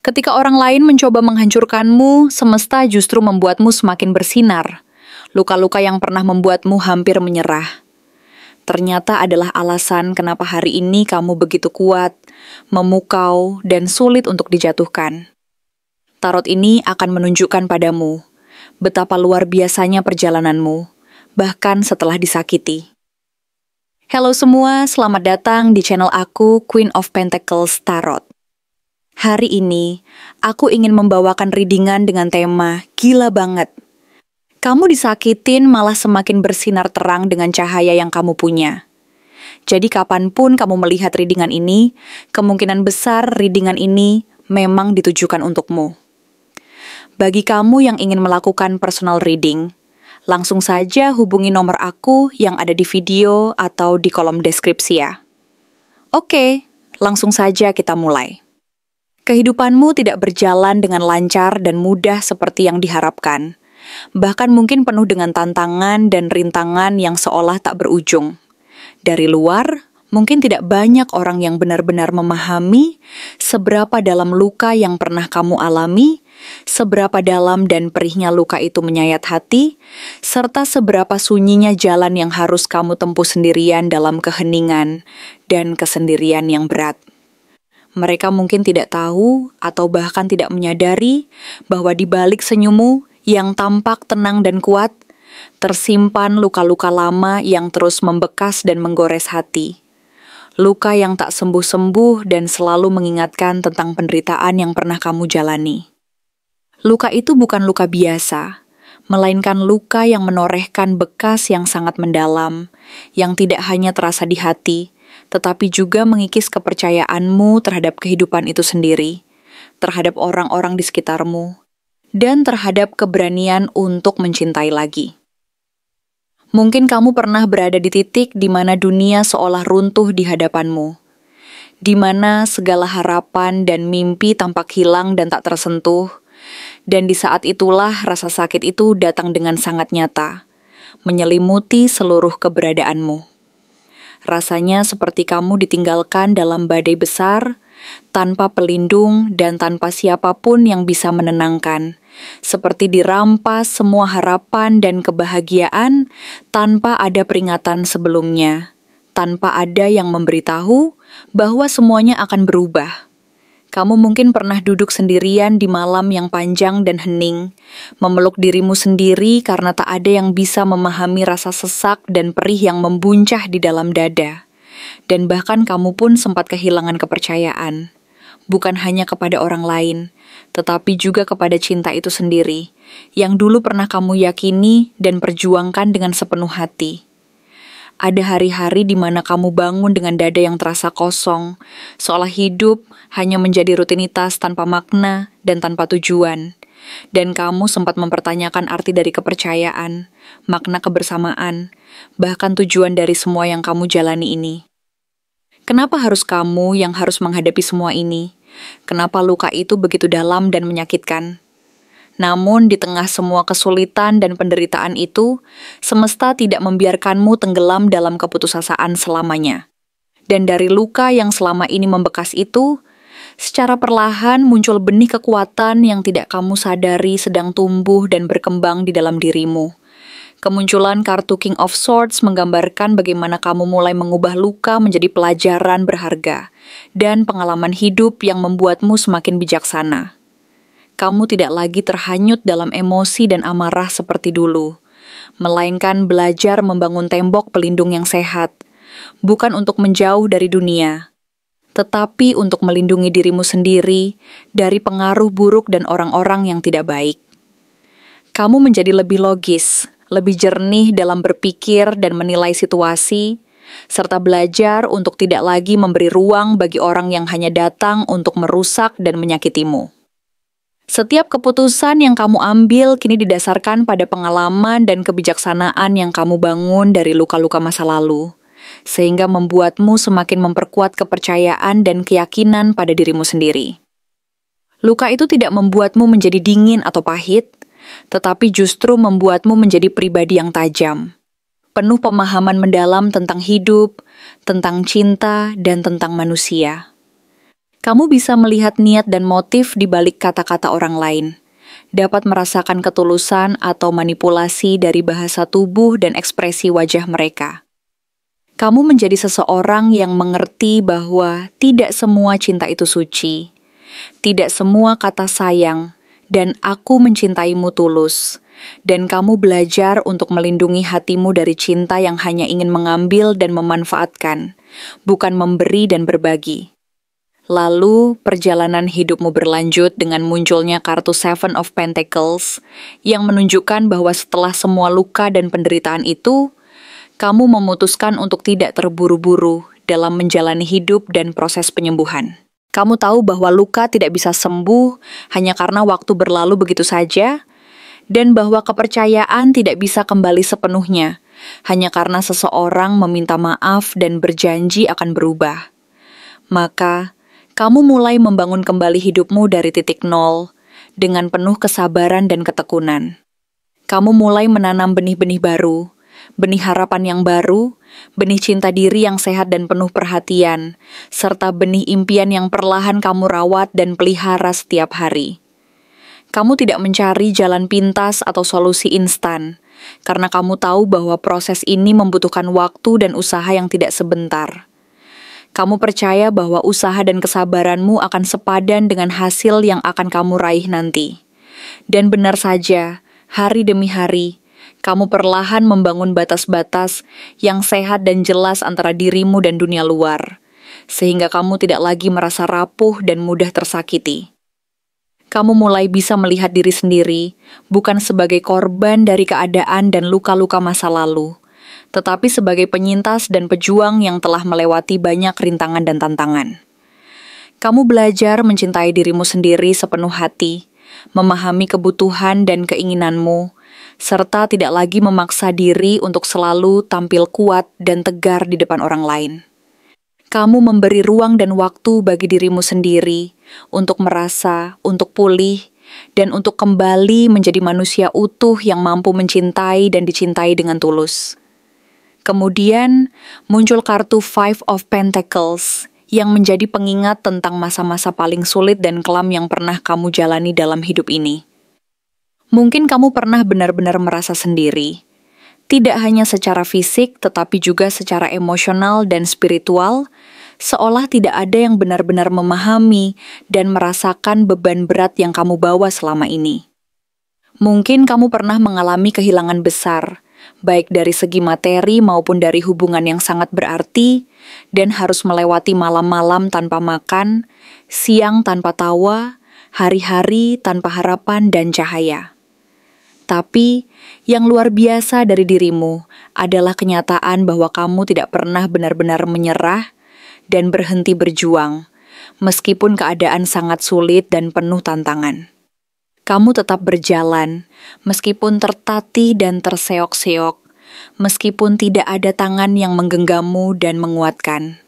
Ketika orang lain mencoba menghancurkanmu, semesta justru membuatmu semakin bersinar. Luka-luka yang pernah membuatmu hampir menyerah. Ternyata adalah alasan kenapa hari ini kamu begitu kuat, memukau, dan sulit untuk dijatuhkan. Tarot ini akan menunjukkan padamu betapa luar biasanya perjalananmu, bahkan setelah disakiti. Halo semua, selamat datang di channel aku, Queen of Pentacles Tarot. Hari ini, aku ingin membawakan readingan dengan tema gila banget. Kamu disakitin malah semakin bersinar terang dengan cahaya yang kamu punya. Jadi kapanpun kamu melihat readingan ini, kemungkinan besar readingan ini memang ditujukan untukmu. Bagi kamu yang ingin melakukan personal reading, langsung saja hubungi nomor aku yang ada di video atau di kolom deskripsi ya. Oke, langsung saja kita mulai. Kehidupanmu tidak berjalan dengan lancar dan mudah seperti yang diharapkan. Bahkan mungkin penuh dengan tantangan dan rintangan yang seolah tak berujung. Dari luar, mungkin tidak banyak orang yang benar-benar memahami seberapa dalam luka yang pernah kamu alami, seberapa dalam dan perihnya luka itu menyayat hati, serta seberapa sunyinya jalan yang harus kamu tempuh sendirian dalam keheningan dan kesendirian yang berat. Mereka mungkin tidak tahu atau bahkan tidak menyadari bahwa di balik senyummu yang tampak tenang dan kuat, tersimpan luka-luka lama yang terus membekas dan menggores hati. Luka yang tak sembuh-sembuh dan selalu mengingatkan tentang penderitaan yang pernah kamu jalani. Luka itu bukan luka biasa, melainkan luka yang menorehkan bekas yang sangat mendalam, yang tidak hanya terasa di hati, tetapi juga mengikis kepercayaanmu terhadap kehidupan itu sendiri, terhadap orang-orang di sekitarmu, dan terhadap keberanian untuk mencintai lagi. Mungkin kamu pernah berada di titik di mana dunia seolah runtuh di hadapanmu, di mana segala harapan dan mimpi tampak hilang dan tak tersentuh, dan di saat itulah rasa sakit itu datang dengan sangat nyata, menyelimuti seluruh keberadaanmu. Rasanya seperti kamu ditinggalkan dalam badai besar, tanpa pelindung dan tanpa siapapun yang bisa menenangkan. Seperti dirampas semua harapan dan kebahagiaan tanpa ada peringatan sebelumnya. Tanpa ada yang memberitahu bahwa semuanya akan berubah. Kamu mungkin pernah duduk sendirian di malam yang panjang dan hening, memeluk dirimu sendiri karena tak ada yang bisa memahami rasa sesak dan perih yang membuncah di dalam dada. Dan bahkan kamu pun sempat kehilangan kepercayaan, bukan hanya kepada orang lain, tetapi juga kepada cinta itu sendiri, yang dulu pernah kamu yakini dan perjuangkan dengan sepenuh hati. Ada hari-hari di mana kamu bangun dengan dada yang terasa kosong, seolah hidup hanya menjadi rutinitas tanpa makna dan tanpa tujuan. Dan kamu sempat mempertanyakan arti dari kepercayaan, makna kebersamaan, bahkan tujuan dari semua yang kamu jalani ini. Kenapa harus kamu yang harus menghadapi semua ini? Kenapa luka itu begitu dalam dan menyakitkan? Namun di tengah semua kesulitan dan penderitaan itu, semesta tidak membiarkanmu tenggelam dalam keputusasaan selamanya. Dan dari luka yang selama ini membekas itu, secara perlahan muncul benih kekuatan yang tidak kamu sadari sedang tumbuh dan berkembang di dalam dirimu. Kemunculan kartu King of Swords menggambarkan bagaimana kamu mulai mengubah luka menjadi pelajaran berharga dan pengalaman hidup yang membuatmu semakin bijaksana. Kamu tidak lagi terhanyut dalam emosi dan amarah seperti dulu, melainkan belajar membangun tembok pelindung yang sehat, bukan untuk menjauh dari dunia, tetapi untuk melindungi dirimu sendiri dari pengaruh buruk dan orang-orang yang tidak baik. Kamu menjadi lebih logis, lebih jernih dalam berpikir dan menilai situasi, serta belajar untuk tidak lagi memberi ruang bagi orang yang hanya datang untuk merusak dan menyakitimu. Setiap keputusan yang kamu ambil kini didasarkan pada pengalaman dan kebijaksanaan yang kamu bangun dari luka-luka masa lalu, sehingga membuatmu semakin memperkuat kepercayaan dan keyakinan pada dirimu sendiri. Luka itu tidak membuatmu menjadi dingin atau pahit, tetapi justru membuatmu menjadi pribadi yang tajam, penuh pemahaman mendalam tentang hidup, tentang cinta, dan tentang manusia. Kamu bisa melihat niat dan motif di balik kata-kata orang lain, dapat merasakan ketulusan atau manipulasi dari bahasa tubuh dan ekspresi wajah mereka. Kamu menjadi seseorang yang mengerti bahwa tidak semua cinta itu suci, tidak semua kata sayang, dan aku mencintaimu tulus, dan kamu belajar untuk melindungi hatimu dari cinta yang hanya ingin mengambil dan memanfaatkan, bukan memberi dan berbagi. Lalu, perjalanan hidupmu berlanjut dengan munculnya kartu Seven of Pentacles yang menunjukkan bahwa setelah semua luka dan penderitaan itu, kamu memutuskan untuk tidak terburu-buru dalam menjalani hidup dan proses penyembuhan. Kamu tahu bahwa luka tidak bisa sembuh hanya karena waktu berlalu begitu saja, dan bahwa kepercayaan tidak bisa kembali sepenuhnya hanya karena seseorang meminta maaf dan berjanji akan berubah. Maka, kamu mulai membangun kembali hidupmu dari titik nol dengan penuh kesabaran dan ketekunan. Kamu mulai menanam benih-benih baru, benih harapan yang baru, benih cinta diri yang sehat dan penuh perhatian, serta benih impian yang perlahan kamu rawat dan pelihara setiap hari. Kamu tidak mencari jalan pintas atau solusi instan, karena kamu tahu bahwa proses ini membutuhkan waktu dan usaha yang tidak sebentar. Kamu percaya bahwa usaha dan kesabaranmu akan sepadan dengan hasil yang akan kamu raih nanti. Dan benar saja, hari demi hari, kamu perlahan membangun batas-batas yang sehat dan jelas antara dirimu dan dunia luar, sehingga kamu tidak lagi merasa rapuh dan mudah tersakiti. Kamu mulai bisa melihat diri sendiri, bukan sebagai korban dari keadaan dan luka-luka masa lalu, tetapi sebagai penyintas dan pejuang yang telah melewati banyak rintangan dan tantangan. Kamu belajar mencintai dirimu sendiri sepenuh hati, memahami kebutuhan dan keinginanmu, serta tidak lagi memaksa diri untuk selalu tampil kuat dan tegar di depan orang lain. Kamu memberi ruang dan waktu bagi dirimu sendiri untuk merasa, untuk pulih, dan untuk kembali menjadi manusia utuh yang mampu mencintai dan dicintai dengan tulus. Kemudian muncul kartu Five of Pentacles yang menjadi pengingat tentang masa-masa paling sulit dan kelam yang pernah kamu jalani dalam hidup ini. Mungkin kamu pernah benar-benar merasa sendiri, tidak hanya secara fisik tetapi juga secara emosional dan spiritual, seolah tidak ada yang benar-benar memahami dan merasakan beban berat yang kamu bawa selama ini. Mungkin kamu pernah mengalami kehilangan besar, baik dari segi materi maupun dari hubungan yang sangat berarti, dan harus melewati malam-malam tanpa makan, siang tanpa tawa, hari-hari tanpa harapan dan cahaya. Tapi, yang luar biasa dari dirimu adalah kenyataan bahwa kamu tidak pernah benar-benar menyerah dan berhenti berjuang, meskipun keadaan sangat sulit dan penuh tantangan. Kamu tetap berjalan, meskipun tertatih dan terseok-seok, meskipun tidak ada tangan yang menggenggammu dan menguatkan.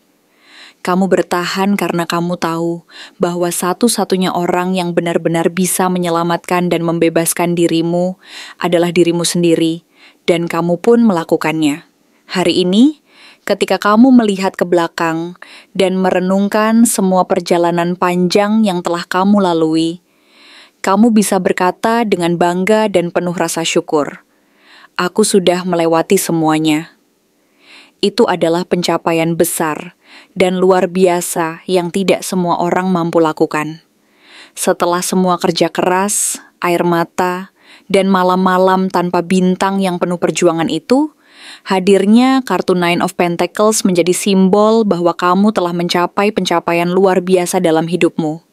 Kamu bertahan karena kamu tahu bahwa satu-satunya orang yang benar-benar bisa menyelamatkan dan membebaskan dirimu adalah dirimu sendiri, dan kamu pun melakukannya. Hari ini, ketika kamu melihat ke belakang dan merenungkan semua perjalanan panjang yang telah kamu lalui, kamu bisa berkata dengan bangga dan penuh rasa syukur, "Aku sudah melewati semuanya." Itu adalah pencapaian besar dan luar biasa yang tidak semua orang mampu lakukan. Setelah semua kerja keras, air mata, dan malam-malam tanpa bintang yang penuh perjuangan itu, hadirnya kartu Nine of Pentacles menjadi simbol bahwa kamu telah mencapai pencapaian luar biasa dalam hidupmu.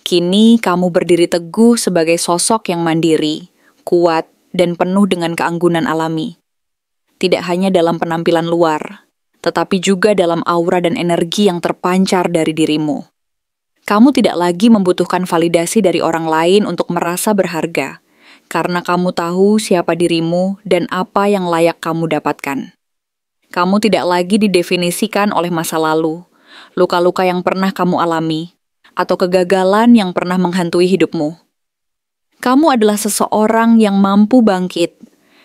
Kini kamu berdiri teguh sebagai sosok yang mandiri, kuat, dan penuh dengan keanggunan alami. Tidak hanya dalam penampilan luar, tetapi juga dalam aura dan energi yang terpancar dari dirimu. Kamu tidak lagi membutuhkan validasi dari orang lain untuk merasa berharga, karena kamu tahu siapa dirimu dan apa yang layak kamu dapatkan. Kamu tidak lagi didefinisikan oleh masa lalu, luka-luka yang pernah kamu alami, atau kegagalan yang pernah menghantui hidupmu. Kamu adalah seseorang yang mampu bangkit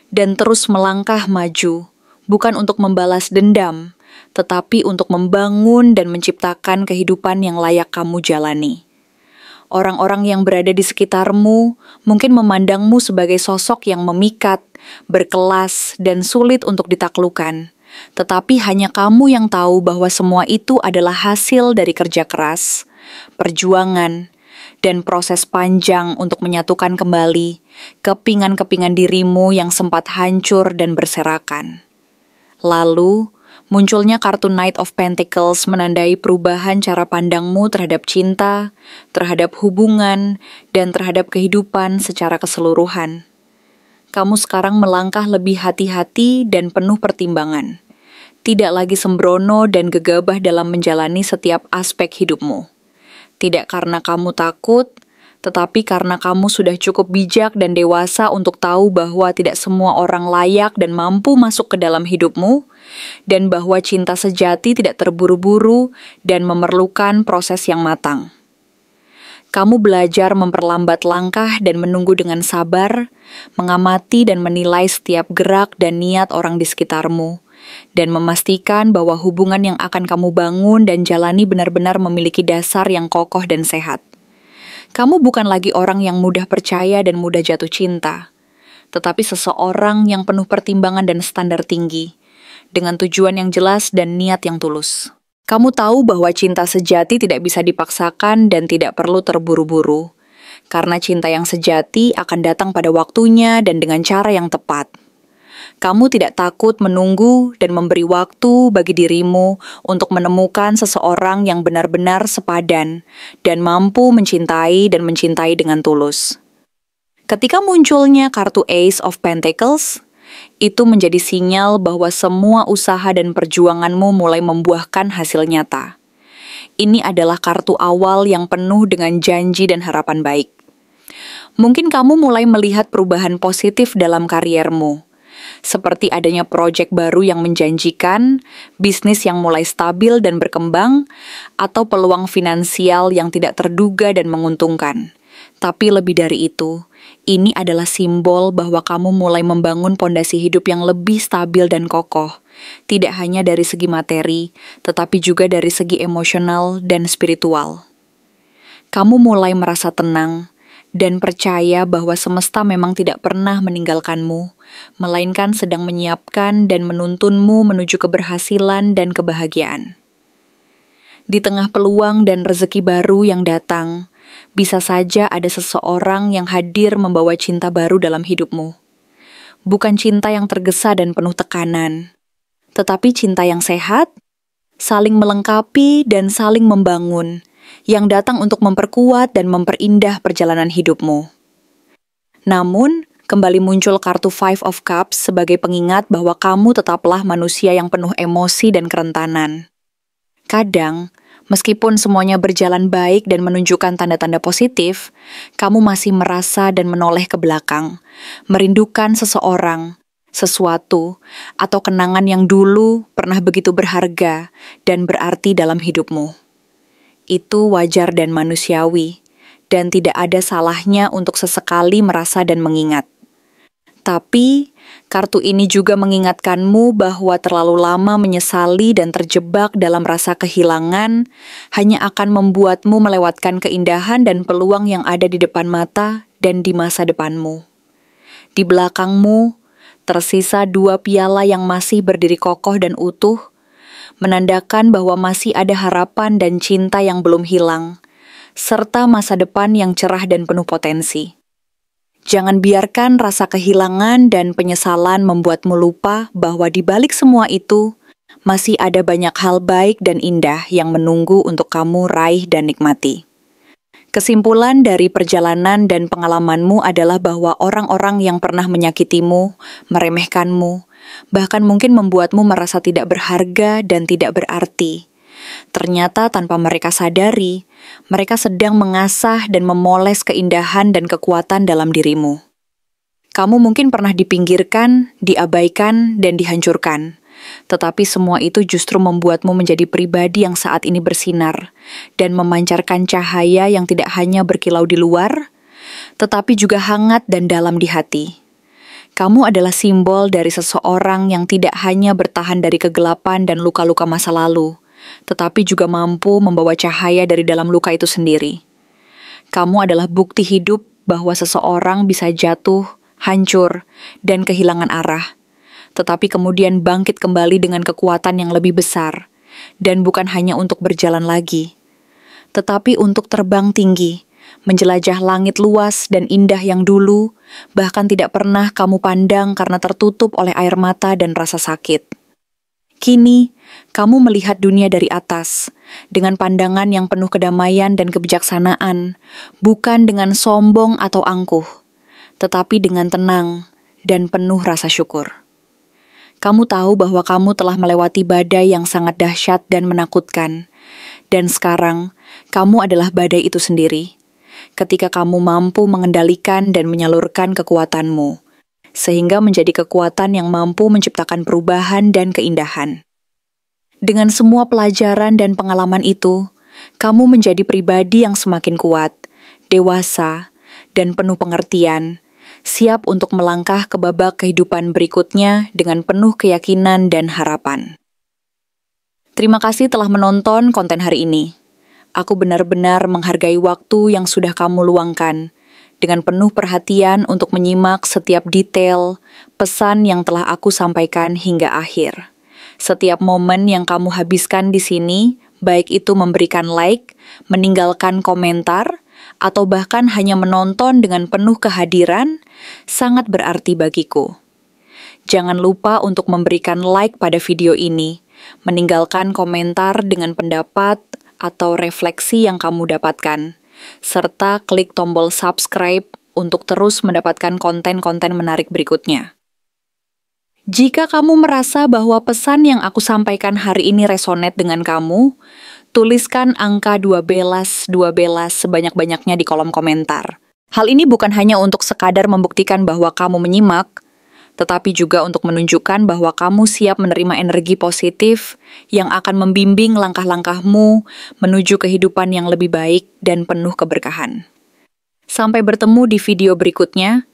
dan terus melangkah maju, bukan untuk membalas dendam, tetapi untuk membangun dan menciptakan kehidupan yang layak kamu jalani. Orang-orang yang berada di sekitarmu mungkin memandangmu sebagai sosok yang memikat, berkelas, dan sulit untuk ditaklukkan. Tetapi hanya kamu yang tahu bahwa semua itu adalah hasil dari kerja keras, perjuangan, dan proses panjang untuk menyatukan kembali kepingan-kepingan dirimu yang sempat hancur dan berserakan. Lalu, munculnya kartu Knight of Pentacles menandai perubahan cara pandangmu terhadap cinta, terhadap hubungan, dan terhadap kehidupan secara keseluruhan. Kamu sekarang melangkah lebih hati-hati dan penuh pertimbangan. Tidak lagi sembrono dan gegabah dalam menjalani setiap aspek hidupmu. Tidak karena kamu takut, tetapi karena kamu sudah cukup bijak dan dewasa untuk tahu bahwa tidak semua orang layak dan mampu masuk ke dalam hidupmu, dan bahwa cinta sejati tidak terburu-buru dan memerlukan proses yang matang. Kamu belajar memperlambat langkah dan menunggu dengan sabar, mengamati dan menilai setiap gerak dan niat orang di sekitarmu, dan memastikan bahwa hubungan yang akan kamu bangun dan jalani benar-benar memiliki dasar yang kokoh dan sehat. Kamu bukan lagi orang yang mudah percaya dan mudah jatuh cinta, tetapi seseorang yang penuh pertimbangan dan standar tinggi, dengan tujuan yang jelas dan niat yang tulus. Kamu tahu bahwa cinta sejati tidak bisa dipaksakan dan tidak perlu terburu-buru, karena cinta yang sejati akan datang pada waktunya dan dengan cara yang tepat. Kamu tidak takut menunggu dan memberi waktu bagi dirimu untuk menemukan seseorang yang benar-benar sepadan dan mampu mencintai dan mencintai dengan tulus. Ketika munculnya kartu Ace of Pentacles, itu menjadi sinyal bahwa semua usaha dan perjuanganmu mulai membuahkan hasil nyata. Ini adalah kartu awal yang penuh dengan janji dan harapan baik. Mungkin kamu mulai melihat perubahan positif dalam kariermu, seperti adanya proyek baru yang menjanjikan, bisnis yang mulai stabil dan berkembang, atau peluang finansial yang tidak terduga dan menguntungkan. Tapi lebih dari itu, ini adalah simbol bahwa kamu mulai membangun pondasi hidup yang lebih stabil dan kokoh, tidak hanya dari segi materi, tetapi juga dari segi emosional dan spiritual. Kamu mulai merasa tenang dan percaya bahwa semesta memang tidak pernah meninggalkanmu, melainkan sedang menyiapkan dan menuntunmu menuju keberhasilan dan kebahagiaan. Di tengah peluang dan rezeki baru yang datang, bisa saja ada seseorang yang hadir membawa cinta baru dalam hidupmu. Bukan cinta yang tergesa dan penuh tekanan, tetapi cinta yang sehat, saling melengkapi dan saling membangun, yang datang untuk memperkuat dan memperindah perjalanan hidupmu. Namun, kembali muncul kartu Five of Cups sebagai pengingat bahwa kamu tetaplah manusia yang penuh emosi dan kerentanan. Kadang, meskipun semuanya berjalan baik dan menunjukkan tanda-tanda positif, kamu masih merasa dan menoleh ke belakang, merindukan seseorang, sesuatu, atau kenangan yang dulu pernah begitu berharga dan berarti dalam hidupmu. Itu wajar dan manusiawi, dan tidak ada salahnya untuk sesekali merasa dan mengingat. Tapi, kartu ini juga mengingatkanmu bahwa terlalu lama menyesali dan terjebak dalam rasa kehilangan hanya akan membuatmu melewatkan keindahan dan peluang yang ada di depan mata dan di masa depanmu. Di belakangmu, tersisa 2 piala yang masih berdiri kokoh dan utuh, menandakan bahwa masih ada harapan dan cinta yang belum hilang, serta masa depan yang cerah dan penuh potensi. Jangan biarkan rasa kehilangan dan penyesalan membuatmu lupa bahwa di balik semua itu, masih ada banyak hal baik dan indah yang menunggu untuk kamu raih dan nikmati. Kesimpulan dari perjalanan dan pengalamanmu adalah bahwa orang-orang yang pernah menyakitimu, meremehkanmu, bahkan mungkin membuatmu merasa tidak berharga dan tidak berarti. Ternyata tanpa mereka sadari, mereka sedang mengasah dan memoles keindahan dan kekuatan dalam dirimu. Kamu mungkin pernah dipinggirkan, diabaikan, dan dihancurkan. Tetapi semua itu justru membuatmu menjadi pribadi yang saat ini bersinar dan memancarkan cahaya yang tidak hanya berkilau di luar, tetapi juga hangat dan dalam di hati. Kamu adalah simbol dari seseorang yang tidak hanya bertahan dari kegelapan dan luka-luka masa lalu, tetapi juga mampu membawa cahaya dari dalam luka itu sendiri. Kamu adalah bukti hidup bahwa seseorang bisa jatuh, hancur, dan kehilangan arah, tetapi kemudian bangkit kembali dengan kekuatan yang lebih besar, dan bukan hanya untuk berjalan lagi, tetapi untuk terbang tinggi, menjelajah langit luas dan indah yang dulu, bahkan tidak pernah kamu pandang karena tertutup oleh air mata dan rasa sakit. Kini, kamu melihat dunia dari atas, dengan pandangan yang penuh kedamaian dan kebijaksanaan, bukan dengan sombong atau angkuh, tetapi dengan tenang dan penuh rasa syukur. Kamu tahu bahwa kamu telah melewati badai yang sangat dahsyat dan menakutkan, dan sekarang kamu adalah badai itu sendiri. Ketika kamu mampu mengendalikan dan menyalurkan kekuatanmu, sehingga menjadi kekuatan yang mampu menciptakan perubahan dan keindahan. Dengan semua pelajaran dan pengalaman itu, kamu menjadi pribadi yang semakin kuat, dewasa, dan penuh pengertian, siap untuk melangkah ke babak kehidupan berikutnya dengan penuh keyakinan dan harapan. Terima kasih telah menonton konten hari ini. Aku benar-benar menghargai waktu yang sudah kamu luangkan, dengan penuh perhatian untuk menyimak setiap detail, pesan yang telah aku sampaikan hingga akhir. Setiap momen yang kamu habiskan di sini, baik itu memberikan like, meninggalkan komentar, atau bahkan hanya menonton dengan penuh kehadiran, sangat berarti bagiku. Jangan lupa untuk memberikan like pada video ini, meninggalkan komentar dengan pendapat atau refleksi yang kamu dapatkan, serta klik tombol subscribe untuk terus mendapatkan konten-konten menarik berikutnya. Jika kamu merasa bahwa pesan yang aku sampaikan hari ini resonate dengan kamu, tuliskan angka 12 sebanyak-banyaknya di kolom komentar. Hal ini bukan hanya untuk sekadar membuktikan bahwa kamu menyimak, tetapi juga untuk menunjukkan bahwa kamu siap menerima energi positif yang akan membimbing langkah-langkahmu menuju kehidupan yang lebih baik dan penuh keberkahan. Sampai bertemu di video berikutnya,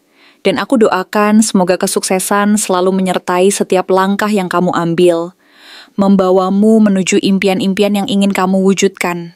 dan aku doakan semoga kesuksesan selalu menyertai setiap langkah yang kamu ambil, membawamu menuju impian-impian yang ingin kamu wujudkan.